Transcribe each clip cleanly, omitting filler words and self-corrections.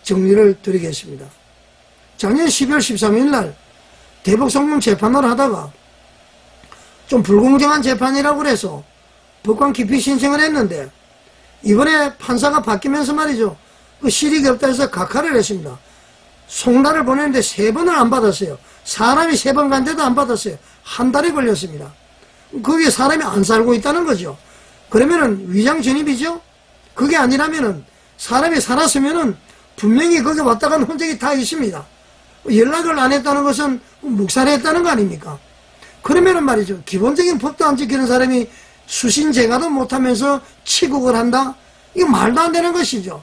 정리를 드리겠습니다. 작년 12월 13일 날 대북송금 재판을 하다가 좀 불공정한 재판이라고 그래서 법관 기피 신청을 했는데 이번에 판사가 바뀌면서 말이죠. 그 실익이 없다 해서 각하를 했습니다. 송달을 보냈는데 3번을 안 받았어요. 사람이 3번 간데도 안 받았어요. 한 달이 걸렸습니다. 거기에 사람이 안 살고 있다는 거죠. 그러면은 위장 전입이죠? 그게 아니라면은 사람이 살았으면은 분명히 거기 왔다 간 흔적이 다 있습니다. 연락을 안 했다는 것은 묵살했다는 거 아닙니까? 그러면은 말이죠. 기본적인 법도 안 지키는 사람이 수신제가도 못하면서 치국을 한다? 이거 말도 안 되는 것이죠.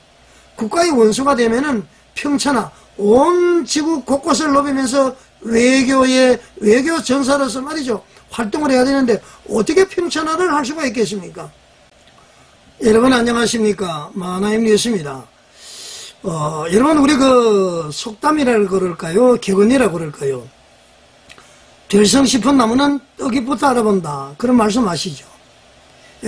국가의 원수가 되면은 평천하 온 지구 곳곳을 노비면서 외교 전사로서 말이죠. 활동을 해야 되는데 어떻게 평천하를 할 수가 있겠습니까? 여러분 안녕하십니까? 마나임 뉴스입니다. 여러분 우리 그 속담이라고 그럴까요? 격언이라고 그럴까요? 될성 싶은 나무는 떡잎부터 알아본다. 그런 말씀 아시죠?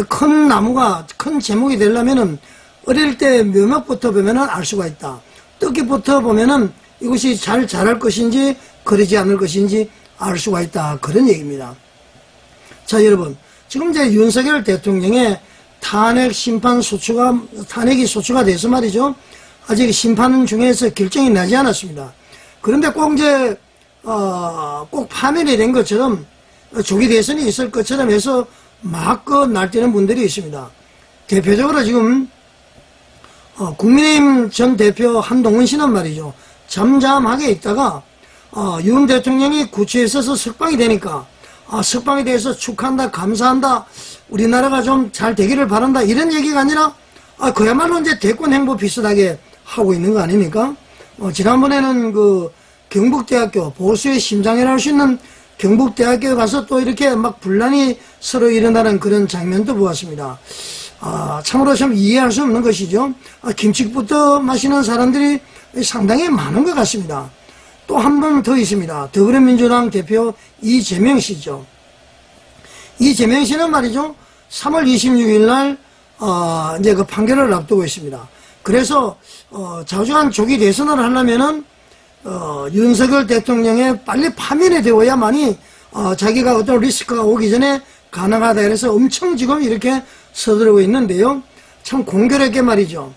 큰 나무가 큰 제목이 되려면은 어릴 때 묘목부터 보면은 알 수가 있다. 떡잎부터 보면은 이것이 잘 자랄 것인지 그러지 않을 것인지 알 수가 있다. 그런 얘기입니다. 자, 여러분. 지금 이제 윤석열 대통령의 탄핵이 소추가 돼서 말이죠. 아직 심판 중에서 결정이 나지 않았습니다. 그런데 꼭 이제, 꼭 파면이 된 것처럼 조기 대선이 있을 것처럼 해서 막 날뛰는 분들이 있습니다. 대표적으로 지금, 국민의힘 전 대표 한동훈 씨는 말이죠. 잠잠하게 있다가, 윤 대통령이 구치에 있어서 석방이 되니까, 석방에 대해서 축하한다, 감사한다, 우리나라가 좀 잘 되기를 바란다, 이런 얘기가 아니라, 그야말로 이제 대권 행보 비슷하게 하고 있는 거 아닙니까? 지난번에는 그 경북대학교, 보수의 심장이라고 할 수 있는 경북대학교에 가서 또 이렇게 막 분란이 서로 일어나는 그런 장면도 보았습니다. 참으로 좀 이해할 수 없는 것이죠. 김치부터 마시는 사람들이 상당히 많은 것 같습니다. 또 한 분 더 있습니다. 더불어민주당 대표 이재명 씨죠. 이재명 씨는 말이죠. 3월 26일 날, 이제 그 판결을 앞두고 있습니다. 그래서, 자주한 조기 대선을 하려면은, 윤석열 대통령의 빨리 파면이 되어야만이, 자기가 어떤 리스크가 오기 전에 가능하다. 그래서 엄청 지금 이렇게 서두르고 있는데요. 참 공교롭게 말이죠.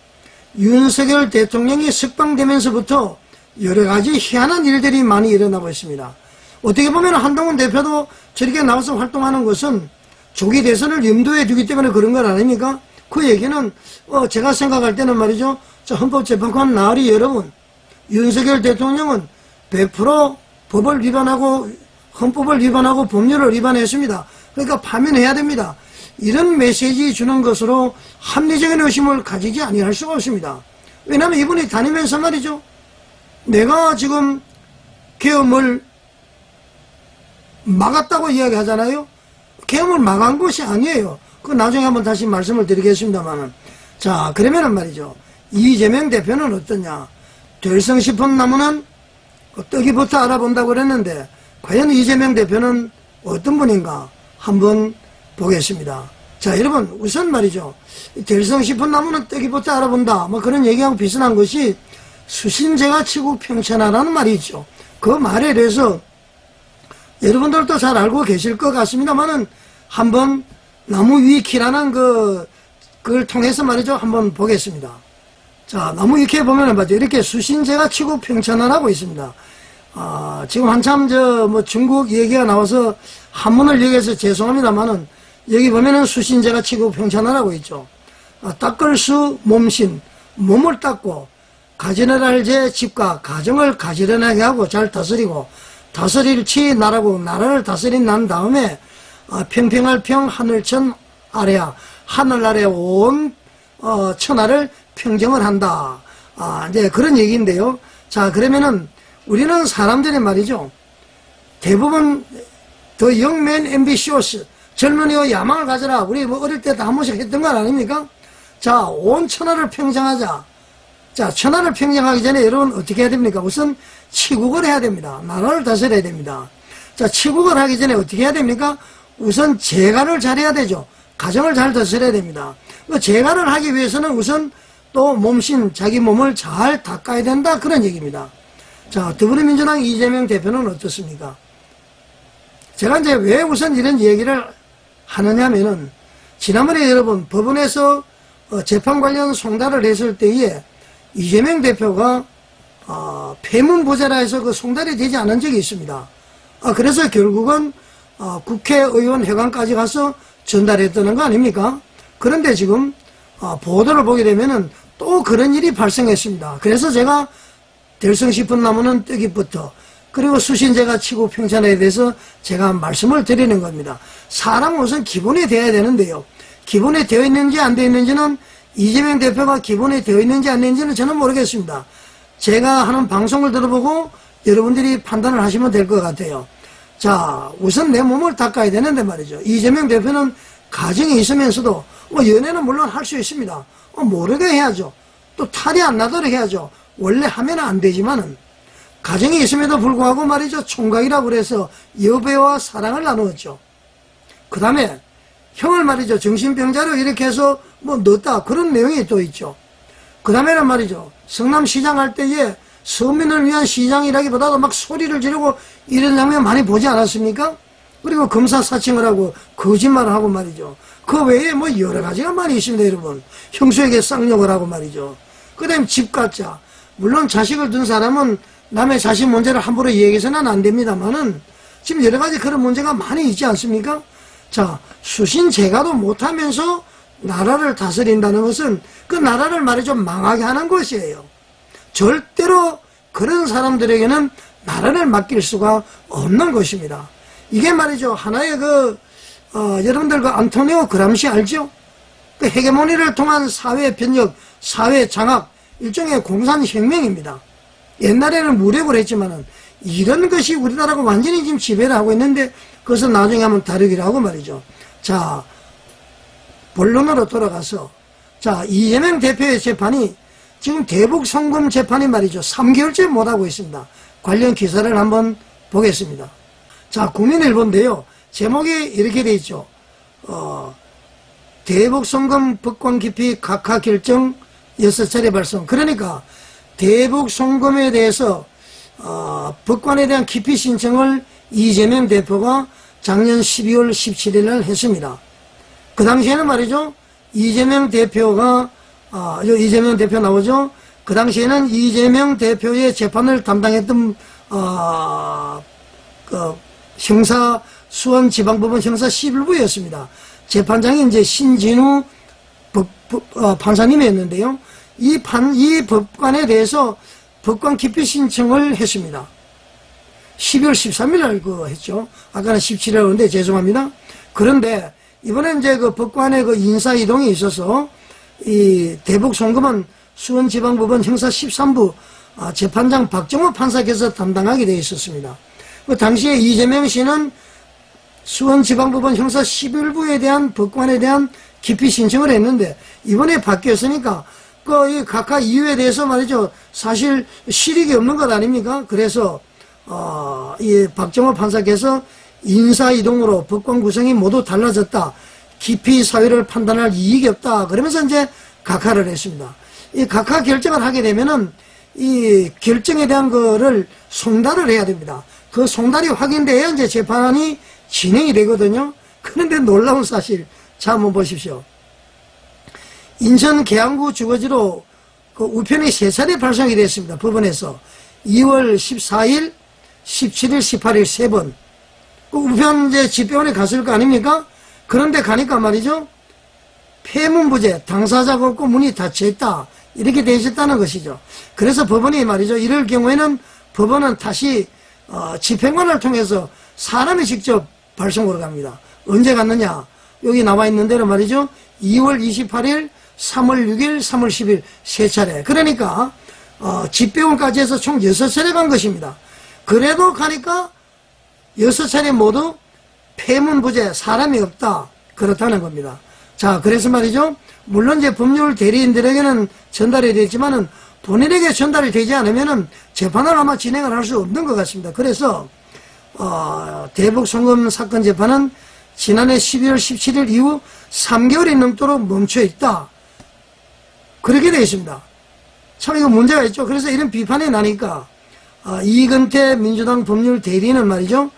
윤석열 대통령이 석방되면서부터 여러 가지 희한한 일들이 많이 일어나고 있습니다. 어떻게 보면 한동훈 대표도 저렇게 나와서 활동하는 것은 조기 대선을 염두에 두기 때문에 그런 건 아닙니까? 그 얘기는 제가 생각할 때는 말이죠. 헌법재판관 나으리 여러분, 윤석열 대통령은 100% 법을 위반하고 헌법을 위반하고 법률을 위반했습니다. 그러니까 파면해야 됩니다. 이런 메시지 주는 것으로 합리적인 의심을 가지지 아니할 수가 없습니다. 왜냐하면 이분이 다니면서 말이죠. 내가 지금 계엄을 막았다고 이야기하잖아요. 계엄을 막은 것이 아니에요. 그 나중에 한번 다시 말씀을 드리겠습니다만은. 자, 그러면은 말이죠. 이재명 대표는 어떠냐. 될성 싶은 나무는 떡이부터 알아본다고 그랬는데 과연 이재명 대표는 어떤 분인가 한번 보겠습니다. 자, 여러분 우선 말이죠. 될성 싶은 나무는 떡이부터 알아본다. 뭐 그런 얘기하고 비슷한 것이 수신제가 치고 평천하라는 말이 있죠. 그 말에 대해서 여러분들도 잘 알고 계실 것 같습니다만은 한번 나무 위키라는 그걸 통해서 말이죠. 한번 보겠습니다. 자, 나무 위키에 보면은 맞죠. 이렇게 수신제가 치고 평천하라고 있습니다. 지금 한참 중국 얘기가 나와서 한문을 얘기해서 죄송합니다만은 여기 보면은 수신제가 치고 평천하라고 있죠. 닦을 수 몸신, 몸을 닦고 가지런할 제 집과 가정을 가지런하게 하고 잘 다스리고 다스릴 치 나라고 나라를 다스린 난 다음에 평평할 평 하늘천 아래야 하늘 아래 온 천하를 평정을 한다. 이제 그런 얘기인데요. 자, 그러면은 우리는 사람들이 말이죠. 대부분 더 young man ambitious 젊은이와 야망을 가져라. 우리 뭐 어릴 때 다 한 번씩 했던 건 아닙니까? 자, 온 천하를 평정하자. 자, 천하를 평정하기 전에 여러분 어떻게 해야 됩니까? 우선 치국을 해야 됩니다. 나라를 다스려야 됩니다. 자, 치국을 하기 전에 어떻게 해야 됩니까? 우선 재가를 잘해야 되죠. 가정을 잘 다스려야 됩니다. 그 재가를 하기 위해서는 우선 또 몸신 자기 몸을 잘 닦아야 된다 그런 얘기입니다. 자, 더불어민주당 이재명 대표는 어떻습니까? 제가 이제 왜 우선 이런 얘기를 하느냐면은 지난번에 여러분 법원에서 재판 관련 송달을 했을 때에 이재명 대표가 폐문부재라 해서 그 송달이 되지 않은 적이 있습니다. 그래서 결국은 국회의원 회관까지 가서 전달했다는 거 아닙니까? 그런데 지금 보도를 보게 되면은 또 그런 일이 발생했습니다. 그래서 제가 될성 싶은 나무는 뜨기부터 그리고 수신제가 치고 평찬에 대해서 제가 말씀을 드리는 겁니다. 사람은 우선 기본이 되어야 되는데요. 기본이 되어 있는지 안 되어 있는지는 이재명 대표가 기본이 되어 있는지 안 되는지는 저는 모르겠습니다. 제가 하는 방송을 들어보고 여러분들이 판단을 하시면 될 것 같아요. 자, 우선 내 몸을 닦아야 되는데 말이죠. 이재명 대표는 가정이 있으면서도 연애는 물론 할 수 있습니다. 모르게 해야죠. 또 탈이 안 나도록 해야죠. 원래 하면 안 되지만은 가정이 있음에도 불구하고 말이죠. 총각이라고 그래서 여배와 사랑을 나누었죠. 그 다음에 형을 말이죠. 정신병자로 이렇게 해서 넣었다. 그런 내용이 또 있죠. 그 다음에는 말이죠. 성남시장 할 때에 서민을 위한 시장이라기보다도 막 소리를 지르고 이런 장면 많이 보지 않았습니까? 그리고 검사 사칭을 하고 거짓말을 하고 말이죠. 그 외에 여러 가지가 많이 있습니다, 여러분. 형수에게 쌍욕을 하고 말이죠. 그 다음에 집가짜. 물론 자식을 둔 사람은 남의 자식 문제를 함부로 얘기해서는 안 됩니다만은 지금 여러 가지 그런 문제가 많이 있지 않습니까? 자, 수신제가도 못하면서 나라를 다스린다는 것은 그 나라를 말이죠. 망하게 하는 것이에요. 절대로 그런 사람들에게는 나라를 맡길 수가 없는 것입니다. 이게 말이죠. 하나의 여러분들 안토니오 그람시 알죠? 그 헤게모니를 통한 사회 변혁, 사회 장악, 일종의 공산혁명입니다. 옛날에는 무력으로 했지만은 이런 것이 우리나라가 완전히 지금 지배를 하고 있는데 그것은 나중에 한번 다루기로 하고 말이죠. 자, 본론으로 돌아가서 자, 이재명 대표의 재판이 지금 대북 송금 재판이 말이죠. 3개월째 못하고 있습니다. 관련 기사를 한번 보겠습니다. 자, 국민일보인데요. 제목이 이렇게 돼 있죠. 대북 송금 법관 기피 각하 결정 6차례 발송. 그러니까 대북 송금에 대해서 법관에 대한 기피 신청을 이재명 대표가 작년 12월 17일 날 했습니다. 그 당시에는 말이죠. 이재명 대표가 이재명 대표 나오죠. 그 당시에는 이재명 대표의 재판을 담당했던 형사 수원지방법원 형사 11부였습니다. 재판장이 이제 신진우 판사님이었는데요. 이 법관에 대해서 법관 기피 신청을 했습니다. 12월 13일 날 했죠. 아까는 17일 하는데 죄송합니다. 그런데 이번에 이제 법관의 인사 이동이 있어서 이 대북 송금은 수원지방법원 형사 13부 재판장 박정호 판사께서 담당하게 되어 있었습니다. 그 당시에 이재명 씨는 수원지방법원 형사 11부에 대한 법관에 대한 기피 신청을 했는데 이번에 바뀌었으니까 이 각하 이유에 대해서 말이죠. 사실 실익이 없는 것 아닙니까? 그래서 이 박정호 판사께서 인사 이동으로 법관 구성이 모두 달라졌다. 기피 사유를 판단할 이익이 없다. 그러면서 이제 각하를 했습니다. 이 각하 결정을 하게 되면은 이 결정에 대한 거를 송달을 해야 됩니다. 그 송달이 확인돼야 이제 재판이 진행이 되거든요. 그런데 놀라운 사실, 자, 한번 보십시오. 인천 계양구 주거지로 우편이 3차례 발송이 됐습니다. 법원에서. 2월 14일, 17일, 18일 3번. 우편 이제 집배원에 갔을 거 아닙니까? 그런데 가니까 말이죠. 폐문부재, 당사자가 없고 문이 닫혀있다. 이렇게 되어 있었다는 것이죠. 그래서 법원이 말이죠. 이럴 경우에는 법원은 다시 집행관을 통해서 사람이 직접 발송으로 갑니다. 언제 갔느냐? 여기 나와 있는 대로 말이죠. 2월 28일, 3월 6일, 3월 10일 3차례. 그러니까 집배원까지 해서 총 6차례 간 것입니다. 그래도 가니까 6차례 모두 폐문부재, 사람이 없다. 그렇다는 겁니다. 자, 그래서 말이죠. 물론 이제 법률 대리인들에게는 전달이 됐지만은 본인에게 전달이 되지 않으면은 재판을 아마 진행을 할 수 없는 것 같습니다. 그래서 대북 송금 사건 재판은 지난해 12월 17일 이후 3개월이 넘도록 멈춰 있다. 그렇게 되어 있습니다. 참 이거 문제가 있죠. 그래서 이런 비판이 나니까 이건태 민주당 법률 대리는 말이죠.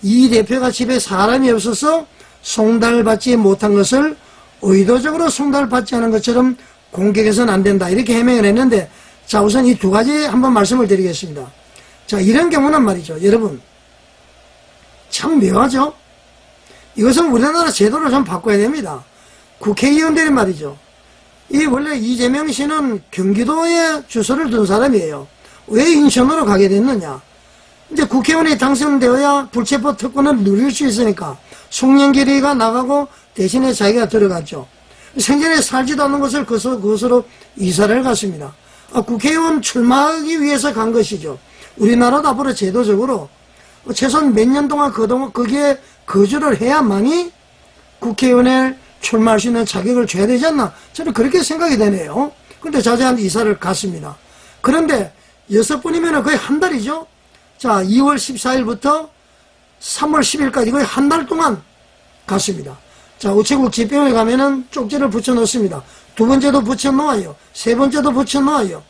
이 대표가 집에 사람이 없어서 송달받지 못한 것을 의도적으로 송달받지 않은 것처럼 공격해서는 안 된다. 이렇게 해명을 했는데, 자, 우선 이 두 가지 한번 말씀을 드리겠습니다. 자, 이런 경우는 말이죠. 여러분, 참 묘하죠? 이것은 우리나라 제도를 좀 바꿔야 됩니다. 국회의원들이 말이죠. 이 원래 이재명 씨는 경기도에 주소를 둔 사람이에요. 왜 인천으로 가게 됐느냐? 이제 국회의원이 당선되어야 불체포 특권을 누릴 수 있으니까 송영길이가 나가고 대신에 자기가 들어갔죠. 생전에 살지도 않는 것을 그것으로 이사를 갔습니다. 국회의원 출마하기 위해서 간 것이죠. 우리나라도 앞으로 제도적으로 최소한 몇 년 동안 거기에 거주를 해야만이 국회의원에 출마할 수 있는 자격을 줘야 되지 않나? 저는 그렇게 생각이 되네요. 그런데 자세한 이사를 갔습니다. 그런데 6번이면 거의 한 달이죠. 자, 2월 14일부터 3월 10일까지 거의 한 달 동안 갔습니다. 자, 우체국 집병에 가면은 쪽지를 붙여 놓습니다. 두 번째도 붙여 놓아요. 세 번째도 붙여 놓아요.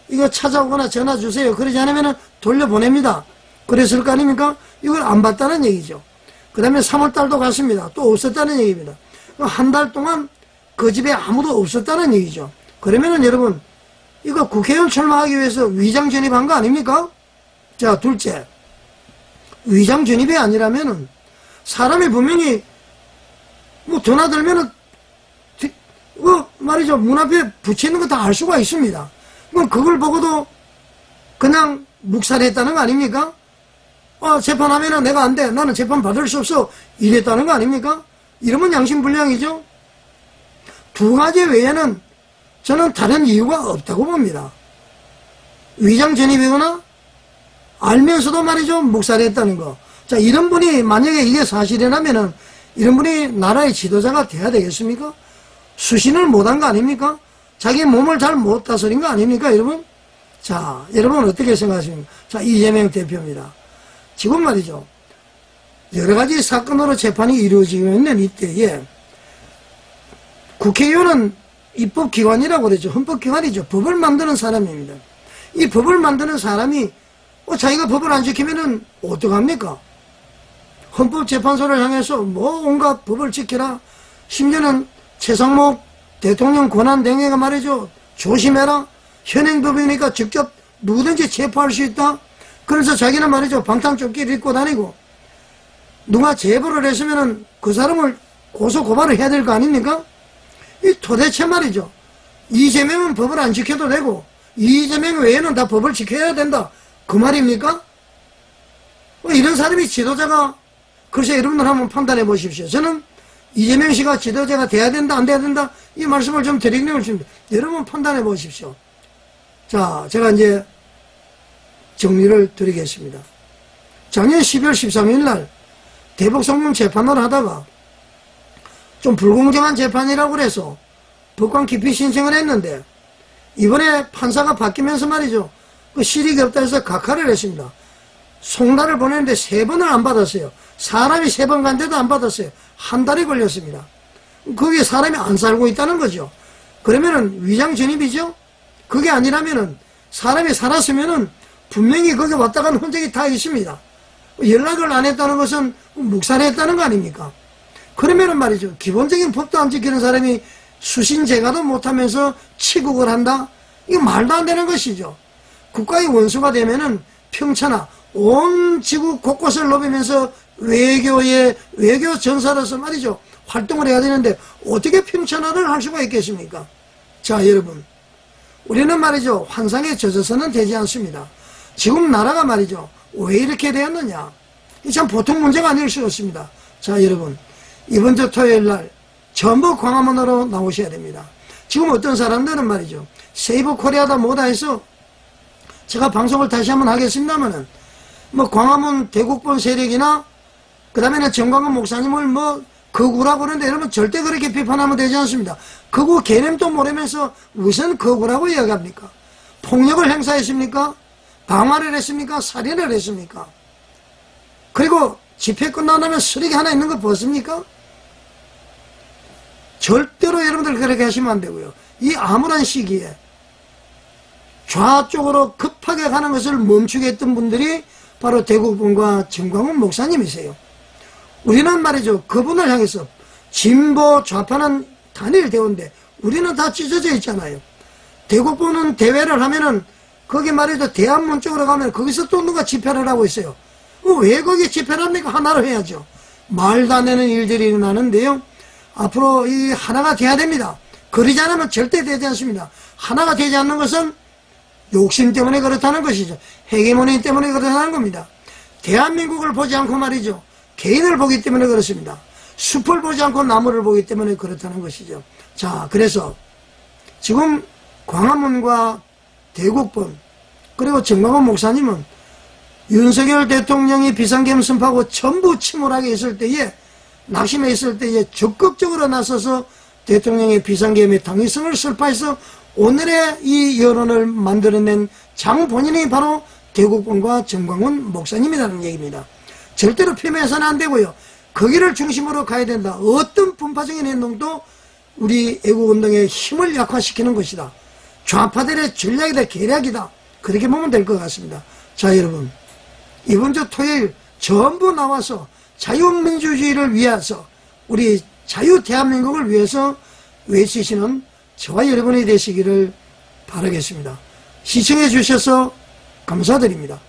이거 찾아오거나 전화 주세요. 그러지 않으면은 돌려보냅니다. 그랬을 거 아닙니까? 이걸 안 받다는 얘기죠. 그 다음에 3월달도 갔습니다. 또 없었다는 얘기입니다. 한 달 동안 그 집에 아무도 없었다는 얘기죠. 그러면은 여러분, 이거 국회의원 출마하기 위해서 위장 전입한 거 아닙니까? 자, 둘째. 위장 전입이 아니라면은 사람이 분명히 뭐 드나들면은 말이죠. 문 앞에 붙이는 거 다 알 수가 있습니다. 그럼 그걸 보고도 그냥 묵살했다는 거 아닙니까? 재판하면은 내가 안 돼. 나는 재판 받을 수 없어. 이랬다는 거 아닙니까? 이러면 양심불량이죠. 두 가지 외에는 저는 다른 이유가 없다고 봅니다. 위장 전입이거나 알면서도 말이죠. 묵살했다는 거. 자, 이런 분이 만약에 이게 사실이라면은 이런 분이 나라의 지도자가 돼야 되겠습니까? 수신을 못한 거 아닙니까? 자기 몸을 잘 못 다스린 거 아닙니까, 여러분? 자, 여러분 어떻게 생각하십니까? 자, 이재명 대표입니다. 지금 말이죠. 여러 가지 사건으로 재판이 이루어지고 있는 이때에 국회의원은 입법기관이라고 그러죠. 헌법기관이죠. 법을 만드는 사람입니다. 이 법을 만드는 사람이 자기가 법을 안 지키면은 어떡합니까? 헌법재판소를 향해서 뭐 온갖 법을 지켜라. 심지어는 최상목 대통령 권한대행가 말이죠. 조심해라. 현행법이니까 직접 누구든지 체포할 수 있다. 그래서 자기는 말이죠. 방탄조끼를 입고 다니고 누가 제보를 했으면은 그 사람을 고소 고발을 해야 될 거 아닙니까? 이 도대체 말이죠. 이재명은 법을 안 지켜도 되고 이재명 외에는 다 법을 지켜야 된다. 그 말입니까? 이런 사람이 지도자가 글쎄 여러분들 한번 판단해 보십시오. 저는 이재명 씨가 지도자가 돼야 된다 안 돼야 된다 이 말씀을 좀 드리려고 했습니다. 여러분 판단해 보십시오. 자, 제가 이제 정리를 드리겠습니다. 작년 12월 13일 날 대북송금 재판을 하다가 좀 불공정한 재판이라고 그래서 법관 기피 신청을 했는데 이번에 판사가 바뀌면서 말이죠. 그 실익이 없다 해서 각하를 했습니다. 송달을 보냈는데 3번을 안 받았어요. 사람이 3번 간데도 안 받았어요. 한 달이 걸렸습니다. 거기에 사람이 안 살고 있다는 거죠. 그러면은 위장 전입이죠? 그게 아니라면은 사람이 살았으면은 분명히 거기 왔다 간 흔적이 다 있습니다. 연락을 안 했다는 것은 묵살했다는 거 아닙니까? 그러면은 말이죠. 기본적인 법도 안 지키는 사람이 수신제가도 못하면서 치국을 한다? 이거 말도 안 되는 것이죠. 국가의 원수가 되면은 평천하 온 지구 곳곳을 넘으면서 외교 전사로서 말이죠. 활동을 해야 되는데 어떻게 평천하를 할 수가 있겠습니까? 자, 여러분. 우리는 말이죠. 환상에 젖어서는 되지 않습니다. 지금 나라가 말이죠. 왜 이렇게 되었느냐? 이 참 보통 문제가 아닐 수 없습니다. 자, 여러분. 이번 주 토요일 날 전부 광화문으로 나오셔야 됩니다. 지금 어떤 사람들은 말이죠. 세이브 코리아다 뭐다 해서 제가 방송을 다시 한번 하겠습니다만은 뭐 광화문 대국본 세력이나 그 다음에는 정광훈 목사님을 뭐 거구라고 그러는데 여러분 절대 그렇게 비판하면 되지 않습니다. 거구 개념도 모르면서 무슨 거구라고 이야기합니까? 폭력을 행사했습니까? 방화를 했습니까? 살인을 했습니까? 그리고 집회 끝나면 쓰레기 하나 있는 거 벗습니까? 절대로 여러분들 그렇게 하시면 안 되고요. 이 암울한 시기에 좌쪽으로 급하게 가는 것을 멈추게 했던 분들이 바로 대국분과 정광훈 목사님이세요. 우리는 말이죠, 그분을 향해서 진보 좌파는 단일 대우인데 우리는 다 찢어져 있잖아요. 대국분은 대회를 하면은 거기 말이죠, 대한문 쪽으로 가면 거기서 또 누가 집회를 하고 있어요. 왜 거기 집회를 합니까? 하나로 해야죠. 말도 안 되는 일들이 일어나는데요, 앞으로 이 하나가 돼야 됩니다. 그러지 않으면 절대 되지 않습니다. 하나가 되지 않는 것은 욕심 때문에 그렇다는 것이죠. 헤게모니 때문에 그렇다는 겁니다. 대한민국을 보지 않고 말이죠, 개인을 보기 때문에 그렇습니다. 숲을 보지 않고 나무를 보기 때문에 그렇다는 것이죠. 자, 그래서 지금 광화문과 대국본 그리고 정광훈 목사님은 윤석열 대통령이 비상계엄 선포하고 전부 침몰하게 있을 때에, 낙심해 있을 때에 적극적으로 나서서 대통령의 비상계엄의 당위성을 설파해서 오늘의 이 여론을 만들어낸 장 본인이 바로 대국본과 정광훈 목사님이라는 얘기입니다. 절대로 폄훼해서는 안 되고요, 거기를 중심으로 가야 된다. 어떤 분파적인 행동도 우리 애국운동의 힘을 약화시키는 것이다. 좌파들의 전략이다, 계략이다. 그렇게 보면 될 것 같습니다. 자, 여러분, 이번 주 토요일 전부 나와서 자유민주주의를 위해서, 우리 자유 대한민국을 위해서 외치시는 저와 여러분이 되시기를 바라겠습니다. 시청해 주셔서 감사드립니다.